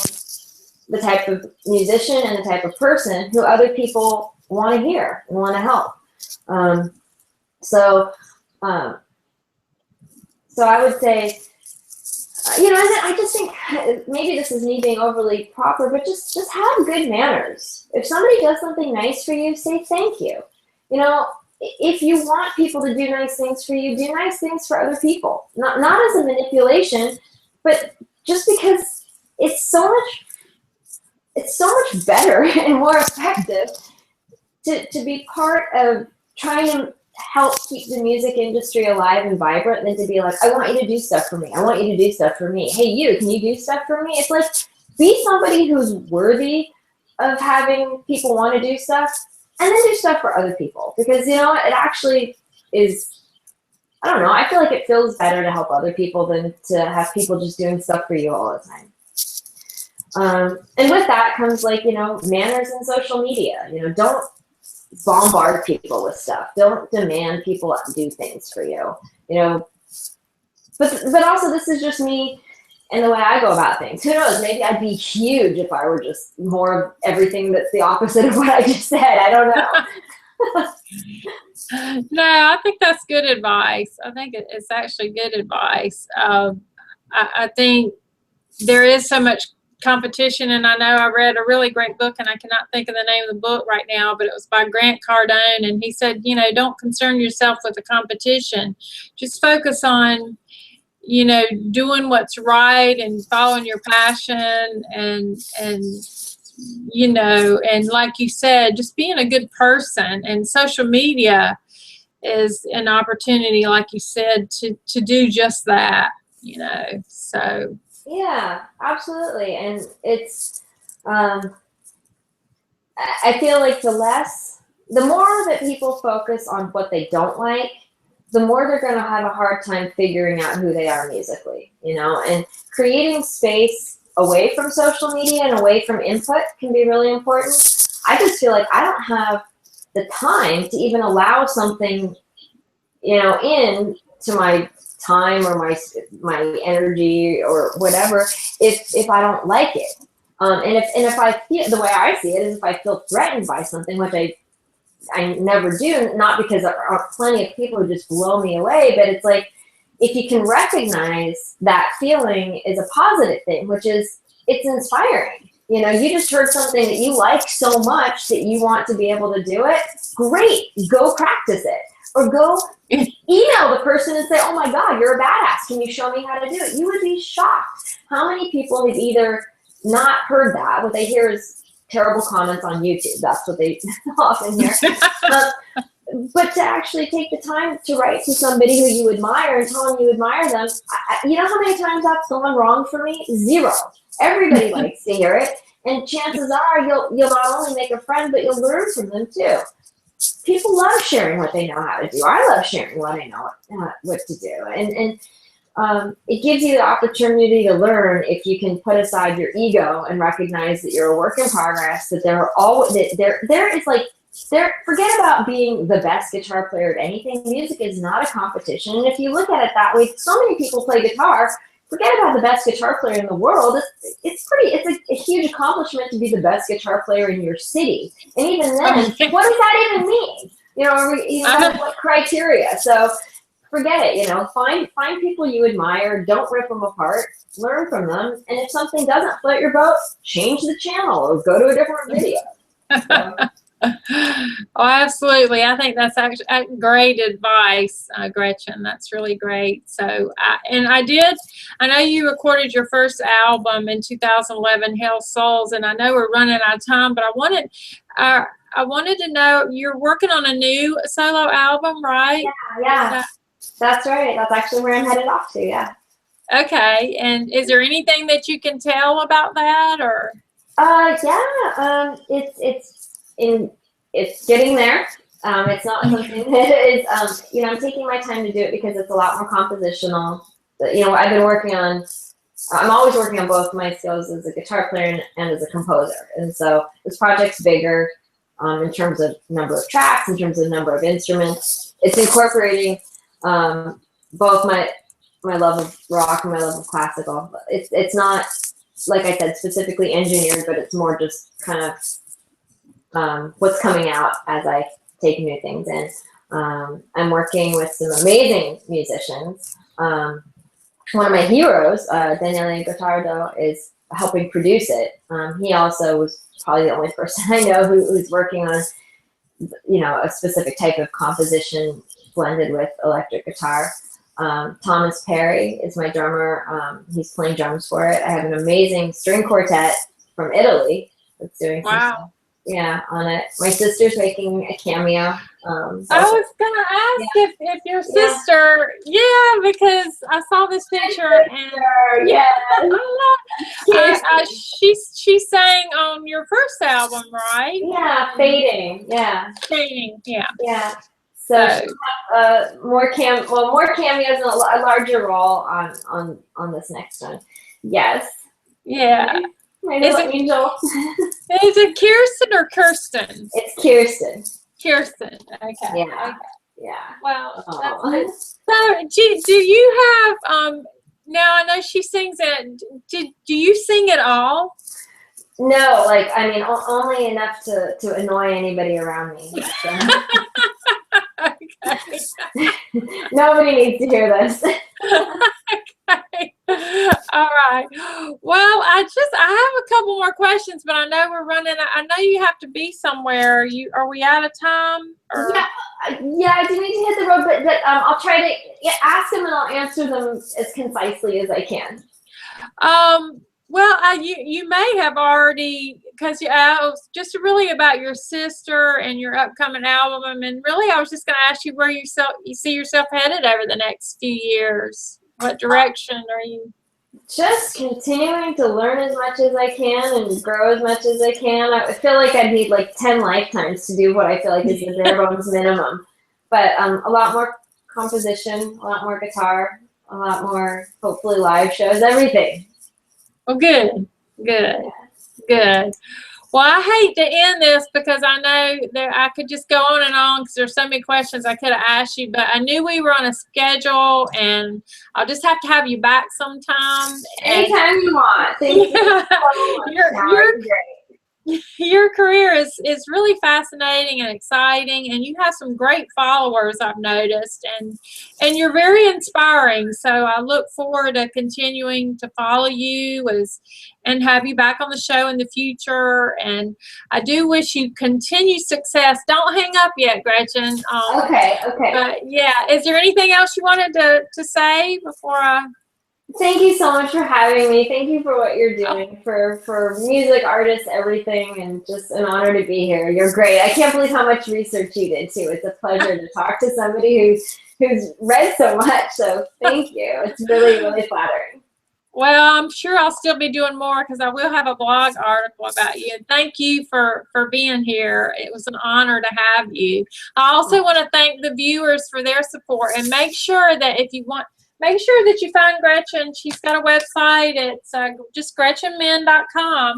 the type of musician and the type of person who other people want to hear and want to help. So So I would say, you know, and I just think maybe this is me being overly proper, but just have good manners. If somebody does something nice for you, say thank you. You know, if you want people to do nice things for you, do nice things for other people. Not as a manipulation, but just because it's so much better and more effective to be part of trying to help keep the music industry alive and vibrant than to be like, I want you to do stuff for me. I want you to do stuff for me. Hey, you, can you do stuff for me? It's like, be somebody who's worthy of having people want to do stuff, and then do stuff for other people. Because, you know, it actually is, I don't know, I feel like it feels better to help other people than to have people just doing stuff for you all the time. And with that comes, like, you know, manners in social media. You know, don't bombard people with stuff. Don't demand people do things for you. You know, but also this is just me and the way I go about things. Who knows? Maybe I'd be huge if I were just more of everything that's the opposite of what I just said. I don't know. No, I think that's good advice. I think it's actually good advice. I think there is so much competition, and I know I read a really great book, and I cannot think of the name of the book right now, but it was by Grant Cardone, and he said, you know, don't concern yourself with the competition. Just focus on, you know, doing what's right and following your passion, and you know, and like you said, just being a good person. And social media is an opportunity, like you said, to do just that, you know. So yeah, absolutely. And it's I feel like the more that people focus on what they don't like, the more they're going to have a hard time figuring out who they are musically, you know. And creating space away from social media and away from input can be really important. I just feel like I don't have the time to even allow something, you know, in to my time or my energy or whatever if I don't like it. And if I feel, the way I see it is, if I feel threatened by something, which I never do, not because there are plenty of people who just blow me away, but it's like, if you can recognize that feeling is a positive thing, which is, it's inspiring. You know, you just heard something that you like so much that you want to be able to do it. Great, go practice it. Or go email the person and say, oh my God, you're a badass. Can you show me how to do it? You would be shocked how many people have either not heard that. What they hear is terrible comments on YouTube. That's what they often hear. But to actually take the time to write to somebody who you admire and tell them you admire them, you know how many times that's gone wrong for me? Zero. Everybody likes to hear it. And chances are you'll not only make a friend, but you'll learn from them too. People love sharing what they know how to do. I love sharing what I know what to do. And it gives you the opportunity to learn if you can put aside your ego and recognize that you're a work in progress, that forget about being the best guitar player at anything. Music is not a competition. And if you look at it that way, so many people play guitar. Forget about the best guitar player in the world. It's a huge accomplishment to be the best guitar player in your city. And even then, what does that even mean? You know, what criteria? So forget it. You know, find people you admire. Don't rip them apart. Learn from them. And if something doesn't float your boat, change the channel or go to a different video. So. Oh, absolutely. I think that's actually great advice, Gretchen. That's really great. So, I know you recorded your first album in 2011, Hale Souls, and I know we're running out of time, but I wanted to know, you're working on a new solo album, right? Yeah. That's right. That's actually where I'm headed off to, yeah. Okay. And is there anything that you can tell about that, or? Yeah. It's getting there. It's not something that is, you know, I'm taking my time to do it because it's a lot more compositional. But, you know, I'm always working on both my skills as a guitar player and as a composer. And so this project's bigger in terms of number of tracks, in terms of number of instruments. It's incorporating both my love of rock and my love of classical. It's not, like I said, specifically engineered, but it's more just kind of what's coming out as I take new things in. I'm working with some amazing musicians. one of my heroes, Daniele Gottardo, is helping produce it. He also was probably the only person I know who's working on, a specific type of composition blended with electric guitar. Thomas Perry is my drummer. He's playing drums for it. I have an amazing string quartet from Italy that's doing some stuff, on it. My sister's making a cameo. I was gonna ask if your sister, because I saw this picture and she sang on your first album, right? Yeah, Fading. Yeah. Fading. Yeah. Yeah. So more cameos and a larger role on this next one. Yes. Yeah. My little angel. Is it Kirsten or Kirsten? It's Kirsten. Kirsten. Okay. Yeah. Okay. Yeah. Well, so do you have now I know she sings it. Do you sing at all? No, only enough to annoy anybody around me. So. Okay. Nobody needs to hear this. Okay. All right. Well, I have a couple more questions, but I know we're running. I know you have to be somewhere. Are we out of time? Or? Yeah, I do need to hit the road, but I'll try to ask them and I'll answer them as concisely as I can. Well, you may have already, because I was just really about your sister and your upcoming album, and really I was just going to ask you where you see yourself headed over the next few years. What direction are you? Just continuing to learn as much as I can and grow as much as I can. I feel like I'd need 10 lifetimes to do what I feel like is the bare bones minimum. But a lot more composition, a lot more guitar, a lot more, hopefully, live shows, everything. Well, good. Well, I hate to end this because I know that I could just go on and on because there's so many questions I could have asked you, but I knew we were on a schedule and I'll just have to have you back sometime. Anytime you want. Thank you so much. Your career is really fascinating and exciting, and you have some great followers, I've noticed, and you're very inspiring. So I look forward to continuing to follow you and have you back on the show in the future. And I do wish you continued success. Don't hang up yet, Gretchen. Okay. Is there anything else you wanted to say before I? Thank you so much for having me. Thank you for what you're doing for music, artists, everything, and just an honor to be here. You're great. I can't believe how much research you did too. It's a pleasure to talk to somebody who's read so much. So thank you. It's really, really flattering. Well, I'm sure I'll still be doing more because I will have a blog article about you. And thank you for being here. It was an honor to have you. I also want to thank the viewers for their support, and make sure that make sure that you find Gretchen. She's got a website. It's just GretchenMenn.com.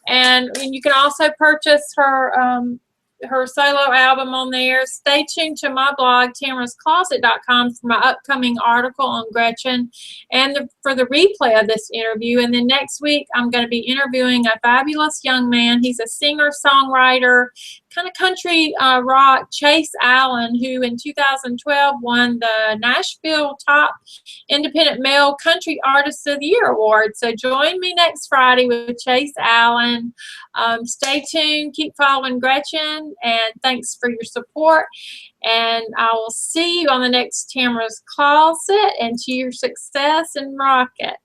And you can also purchase her solo album on there. Stay tuned to my blog, tamarahscloset.com, for my upcoming article on Gretchen and for the replay of this interview. And then next week, I'm going to be interviewing a fabulous young man. He's a singer-songwriter, kind of country rock, Chase Allen, who in 2012 won the Nashville Top Independent Male Country Artist of the Year Award. So join me next Friday with Chase Allen. Stay tuned. Keep following Gretchen, and thanks for your support. And I will see you on the next Tamarah's Closet, and to your success and rocket.